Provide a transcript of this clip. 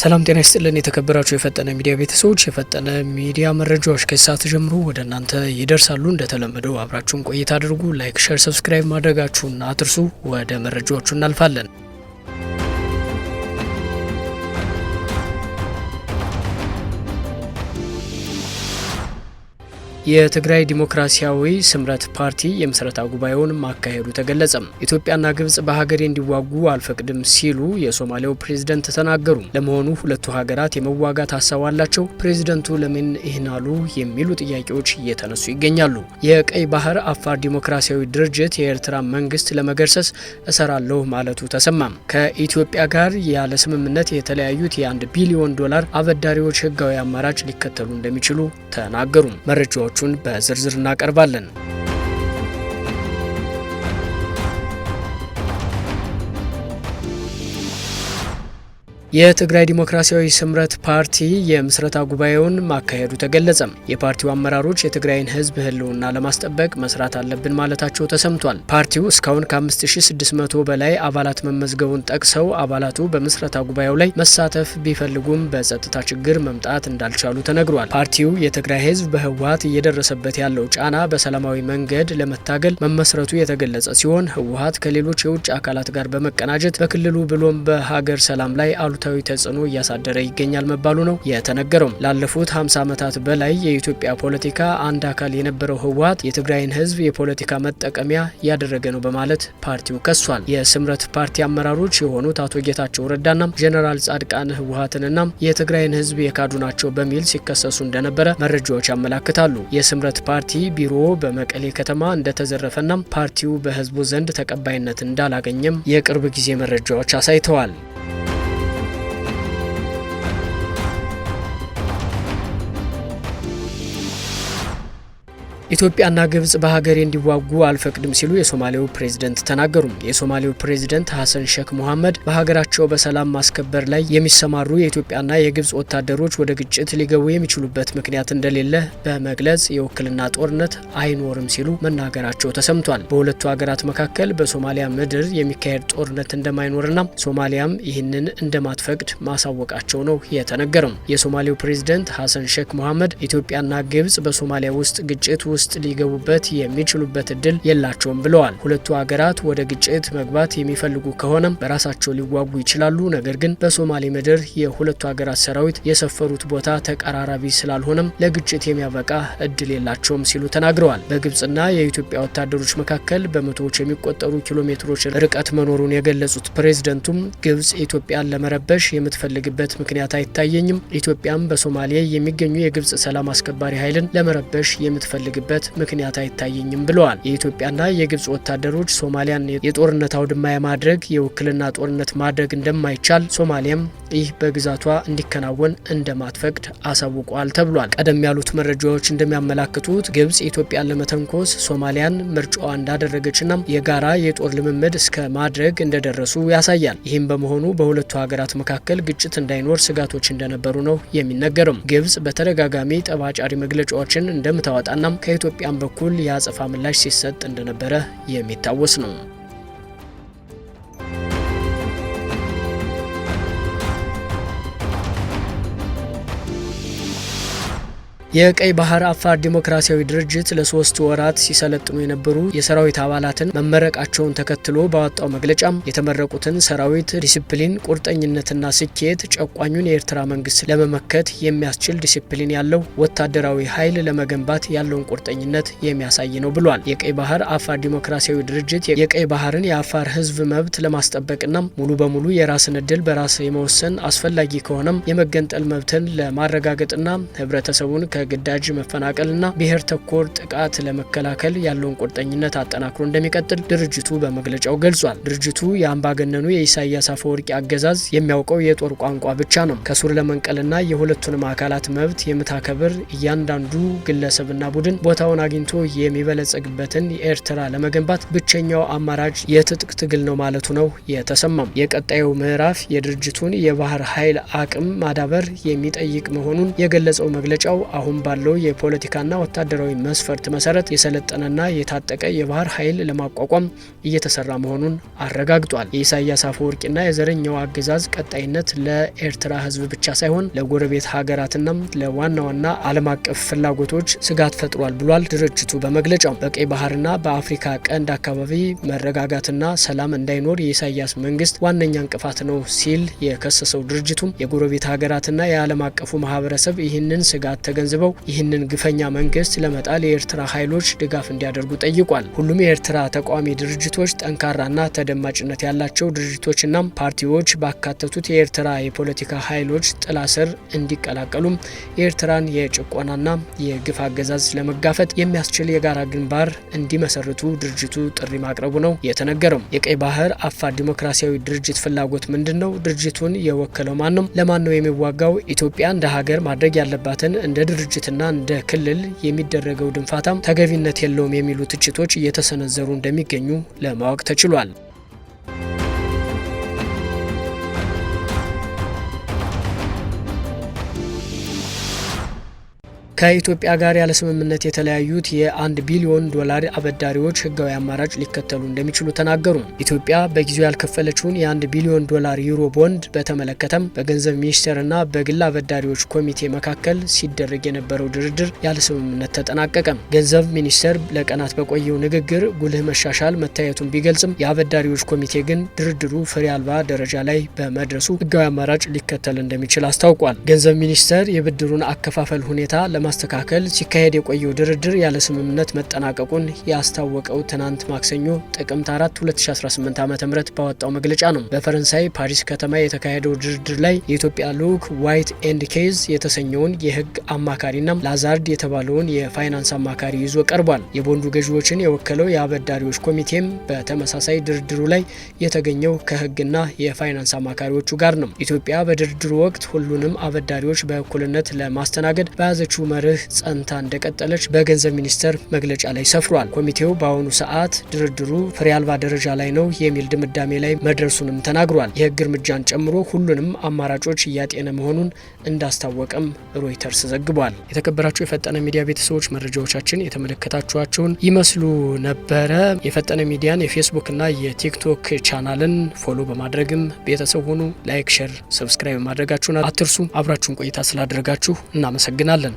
ሰላም ጤና ይስጥልን የተከበራችሁ የፈጠነ ሚዲያ ቤተሰቦች፣ የፈጠነ ሚዲያ መረጃዎች ከሰዓት ጀምሮ ወደ እናንተ ይደርሳሉ። እንደተለመደው አብራችሁን ቆይታ አድርጉ። ላይክ፣ ሼር፣ ሰብስክራይብ ማድረጋችሁን አትርሱ። ወደ መረጃዎቹ እናልፋለን። የትግራይ ዲሞክራሲያዊ ስምረት ፓርቲ የምስረታ ጉባኤውን ማካሄዱ ተገለጸ። ኢትዮጵያና ግብጽ በሀገሬ እንዲዋጉ አልፈቅድም ሲሉ የሶማሊያው ፕሬዝዳንት ተናገሩ። ለመሆኑ ሁለቱ ሀገራት የመዋጋት ሀሳብ አላቸው? ፕሬዝዳንቱ ለምን ይህን አሉ? የሚሉ ጥያቄዎች እየተነሱ ይገኛሉ። የቀይ ባህር አፋር ዲሞክራሲያዊ ድርጅት የኤርትራ መንግስት ለመገርሰስ እሰራለሁ ማለቱ ተሰማም። ከኢትዮጵያ ጋር ያለ ስምምነት የተለያዩት የ1 ቢሊዮን ዶላር አበዳሪዎች ህጋዊ አማራጭ ሊከተሉ እንደሚችሉ ተናገሩ። መረጃዎቹን በዝርዝር እናቀርባለን። የትግራይ ዲሞክራሲያዊ ስምረት ፓርቲ የምስረታ ጉባኤውን ማካሄዱ ተገለጸ። የፓርቲው አመራሮች የትግራይን ህዝብ ህልውና ለማስጠበቅ መስራት አለብን ማለታቸው ተሰምቷል። ፓርቲው እስካሁን ከ5600 በላይ አባላት መመዝገቡን ጠቅሰው አባላቱ በምስረታ ጉባኤው ላይ መሳተፍ ቢፈልጉም በጸጥታ ችግር መምጣት እንዳልቻሉ ተነግሯል። ፓርቲው የትግራይ ህዝብ በህወሀት እየደረሰበት ያለው ጫና በሰላማዊ መንገድ ለመታገል መመስረቱ የተገለጸ ሲሆን ህወሀት ከሌሎች የውጭ አካላት ጋር በመቀናጀት በክልሉ ብሎም በሀገር ሰላም ላይ አሉታዊ ተጽዕኖ እያሳደረ ይገኛል መባሉ ነው የተነገረው። ላለፉት 50 ዓመታት በላይ የኢትዮጵያ ፖለቲካ አንድ አካል የነበረው ህወሀት የትግራይን ህዝብ የፖለቲካ መጠቀሚያ ያደረገ ነው በማለት ፓርቲው ከሷል። የስምረት ፓርቲ አመራሮች የሆኑት አቶ ጌታቸው ረዳና ጀነራል ጻድቃን ህወሀትንና የትግራይን ህዝብ የካዱ ናቸው በሚል ሲከሰሱ እንደነበረ መረጃዎች ያመላክታሉ። የስምረት ፓርቲ ቢሮ በመቀሌ ከተማ እንደተዘረፈና ፓርቲው በህዝቡ ዘንድ ተቀባይነት እንዳላገኘም የቅርብ ጊዜ መረጃዎች አሳይተዋል። ኢትዮጵያና ግብጽ በሀገሬ እንዲዋጉ አልፈቅድም ሲሉ የሶማሌው ፕሬዝዳንት ተናገሩ። የሶማሌው ፕሬዝዳንት ሀሰን ሼክ መሐመድ በሀገራቸው በሰላም ማስከበር ላይ የሚሰማሩ የኢትዮጵያና የግብጽ ወታደሮች ወደ ግጭት ሊገቡ የሚችሉበት ምክንያት እንደሌለ በመግለጽ የውክልና ጦርነት አይኖርም ሲሉ መናገራቸው ተሰምቷል። በሁለቱ ሀገራት መካከል በሶማሊያ ምድር የሚካሄድ ጦርነት እንደማይኖርና ሶማሊያም ይህንን እንደማትፈቅድ ማሳወቃቸው ነው የተነገረው። የሶማሌው ፕሬዝዳንት ሀሰን ሼክ መሐመድ ኢትዮጵያና ግብጽ በሶማሊያ ውስጥ ግጭት ውስጥ ሊገቡበት የሚችሉበት እድል የላቸውም ብለዋል። ሁለቱ ሀገራት ወደ ግጭት መግባት የሚፈልጉ ከሆነም በራሳቸው ሊዋጉ ይችላሉ። ነገር ግን በሶማሌ ምድር የሁለቱ ሀገራት ሰራዊት የሰፈሩት ቦታ ተቀራራቢ ስላልሆነም ለግጭት የሚያበቃ እድል የላቸውም ሲሉ ተናግረዋል። በግብጽና የኢትዮጵያ ወታደሮች መካከል በመቶዎች የሚቆጠሩ ኪሎ ሜትሮች ርቀት መኖሩን የገለጹት ፕሬዝዳንቱም ግብጽ ኢትዮጵያን ለመረበሽ የምትፈልግበት ምክንያት አይታየኝም፣ ኢትዮጵያም በሶማሌ የሚገኙ የግብጽ ሰላም አስከባሪ ኃይልን ለመረበሽ የምትፈልግበት ምክንያት አይታየኝም ብለዋል። የኢትዮጵያና የግብጽ ወታደሮች ሶማሊያን የጦርነት አውድማ የማድረግ የውክልና ጦርነት ማድረግ እንደማይቻል፣ ሶማሊያም ይህ በግዛቷ እንዲከናወን እንደማትፈቅድ አሳውቋል ተብሏል። ቀደም ያሉት መረጃዎች እንደሚያመላክቱት ግብጽ ኢትዮጵያን ለመተንኮስ ሶማሊያን ምርጫዋ እንዳደረገችና የጋራ የጦር ልምምድ እስከ ማድረግ እንደደረሱ ያሳያል። ይህም በመሆኑ በሁለቱ ሀገራት መካከል ግጭት እንዳይኖር ስጋቶች እንደነበሩ ነው የሚነገረው። ግብጽ በተደጋጋሚ ጠባጫሪ መግለጫዎችን እንደምታወጣና ከኢትዮጵያን በኩል የአጸፋ ምላሽ ሲሰጥ እንደነበረ የሚታወስ ነው። የቀይ ባህር አፋር ዲሞክራሲያዊ ድርጅት ለ3 ወራት ሲሰለጥኑ የነበሩ የሰራዊት አባላትን መመረቃቸውን ተከትሎ ባወጣው መግለጫም የተመረቁትን ሰራዊት ዲሲፕሊን፣ ቁርጠኝነትና ስኬት ጨቋኙን የኤርትራ መንግስት ለመመከት የሚያስችል ዲሲፕሊን ያለው ወታደራዊ ኃይል ለመገንባት ያለውን ቁርጠኝነት የሚያሳይ ነው ብሏል። የቀይ ባህር አፋር ዲሞክራሲያዊ ድርጅት የቀይ ባህርን የአፋር ህዝብ መብት ለማስጠበቅና ሙሉ በሙሉ የራስን እድል በራስ የመወሰን አስፈላጊ ከሆነም የመገንጠል መብትን ለማረጋገጥና ህብረተሰቡን ግዳጅ መፈናቀልና ብሔር ተኮር ጥቃት ለመከላከል ያለውን ቁርጠኝነት አጠናክሮ እንደሚቀጥል ድርጅቱ በመግለጫው ገልጿል። ድርጅቱ የአምባገነኑ የኢሳያስ አፈወርቂ አገዛዝ የሚያውቀው የጦር ቋንቋ ብቻ ነው። ከሱር ለመንቀልና የሁለቱንም አካላት መብት የምታከብር እያንዳንዱ ግለሰብና ቡድን ቦታውን አግኝቶ የሚበለጸግበትን ኤርትራ ለመገንባት ብቸኛው አማራጭ የትጥቅ ትግል ነው ማለቱ ነው የተሰማም። የቀጣዩ ምዕራፍ የድርጅቱን የባህር ኃይል አቅም ማዳበር የሚጠይቅ መሆኑን የገለጸው መግለጫው አሁን አሁን ባለው የፖለቲካና ወታደራዊ መስፈርት መሰረት የሰለጠነና የታጠቀ የባህር ኃይል ለማቋቋም እየተሰራ መሆኑን አረጋግጧል። የኢሳያስ አፈወርቂና የዘረኛው አገዛዝ ቀጣይነት ለኤርትራ ሕዝብ ብቻ ሳይሆን ለጎረቤት ሀገራትና ለዋና ዋና ዓለም አቀፍ ፍላጎቶች ስጋት ፈጥሯል ብሏል ድርጅቱ በመግለጫው። በቀይ ባህርና በአፍሪካ ቀንድ አካባቢ መረጋጋትና ሰላም እንዳይኖር የኢሳያስ መንግስት ዋነኛ እንቅፋት ነው ሲል የከሰሰው ድርጅቱ የጎረቤት ሀገራትና የዓለም አቀፉ ማህበረሰብ ይህንን ስጋት ተገንዝበው ይህንን ግፈኛ መንግስት ለመጣል የኤርትራ ኃይሎች ድጋፍ እንዲያደርጉ ጠይቋል። ሁሉም የኤርትራ ተቃዋሚ ድርጅቶች ጠንካራና ተደማጭነት ያላቸው ድርጅቶችና ፓርቲዎች ባካተቱት የኤርትራ የፖለቲካ ኃይሎች ጥላ ስር እንዲቀላቀሉም የኤርትራን የጭቆናና የግፍ አገዛዝ ለመጋፈጥ የሚያስችል የጋራ ግንባር እንዲመሰርቱ ድርጅቱ ጥሪ ማቅረቡ ነው የተነገረው። የቀይ ባህር አፋር ዲሞክራሲያዊ ድርጅት ፍላጎት ምንድን ነው? ድርጅቱን የወከለው ማን ነው? ለማን ነው የሚዋጋው? ኢትዮጵያ እንደ ሀገር ማድረግ ያለባትን እንደ ድርጅትና እንደ ክልል የሚደረገው ድንፋታም ተገቢነት የለውም የሚሉ ትችቶች እየተሰነዘሩ እንደሚገኙ ለማወቅ ተችሏል። ከኢትዮጵያ ጋር ያለ ስምምነት የተለያዩት የ1 ቢሊዮን ዶላር አበዳሪዎች ህጋዊ አማራጭ ሊከተሉ እንደሚችሉ ተናገሩ። ኢትዮጵያ በጊዜው ያልከፈለችውን የ1 ቢሊዮን ዶላር ዩሮ ቦንድ በተመለከተም በገንዘብ ሚኒስቴርና በግል አበዳሪዎች ኮሚቴ መካከል ሲደረግ የነበረው ድርድር ያለ ስምምነት ተጠናቀቀ። ገንዘብ ሚኒስቴር ለቀናት በቆየው ንግግር ጉልህ መሻሻል መታየቱን ቢገልጽም የአበዳሪዎች ኮሚቴ ግን ድርድሩ ፍሬ አልባ ደረጃ ላይ በመድረሱ ህጋዊ አማራጭ ሊከተል እንደሚችል አስታውቋል። ገንዘብ ሚኒስቴር የብድሩን አከፋፈል ሁኔታ ለማስተካከል ሲካሄድ የቆየው ድርድር ያለ ስምምነት መጠናቀቁን ያስታወቀው ትናንት ማክሰኞ ጥቅምት 4 2018 ዓ.ም ባወጣው መግለጫ ነው። በፈረንሳይ ፓሪስ ከተማ የተካሄደው ድርድር ላይ የኢትዮጵያ ልዑክ ዋይት ኤንድ ኬዝ የተሰኘውን የህግ አማካሪና ላዛርድ የተባለውን የፋይናንስ አማካሪ ይዞ ቀርቧል። የቦንዱ ገዢዎችን የወከለው የአበዳሪዎች ኮሚቴም በተመሳሳይ ድርድሩ ላይ የተገኘው ከህግና የፋይናንስ አማካሪዎቹ ጋር ነው። ኢትዮጵያ በድርድሩ ወቅት ሁሉንም አበዳሪዎች በእኩልነት ለማስተናገድ በያዘችው መርህ ጸንታ እንደቀጠለች በገንዘብ ሚኒስቴር መግለጫ ላይ ሰፍሯል። ኮሚቴው በአሁኑ ሰዓት ድርድሩ ፍሬ አልባ ደረጃ ላይ ነው የሚል ድምዳሜ ላይ መድረሱንም ተናግሯል። የህግ እርምጃን ጨምሮ ሁሉንም አማራጮች እያጤነ መሆኑን እንዳስታወቀም ሮይተርስ ዘግቧል። የተከበራችሁ የፈጠነ ሚዲያ ቤተሰቦች መረጃዎቻችን የተመለከታችኋቸውን ይመስሉ ነበረ። የፈጠነ ሚዲያን የፌስቡክና የቲክቶክ ቻናልን ፎሎ በማድረግም ቤተሰብ ሁኑ። ላይክ፣ ሼር፣ ሰብስክራይብ ማድረጋችሁን አትርሱ። አብራችሁን ቆይታ ስላደረጋችሁ እናመሰግናለን።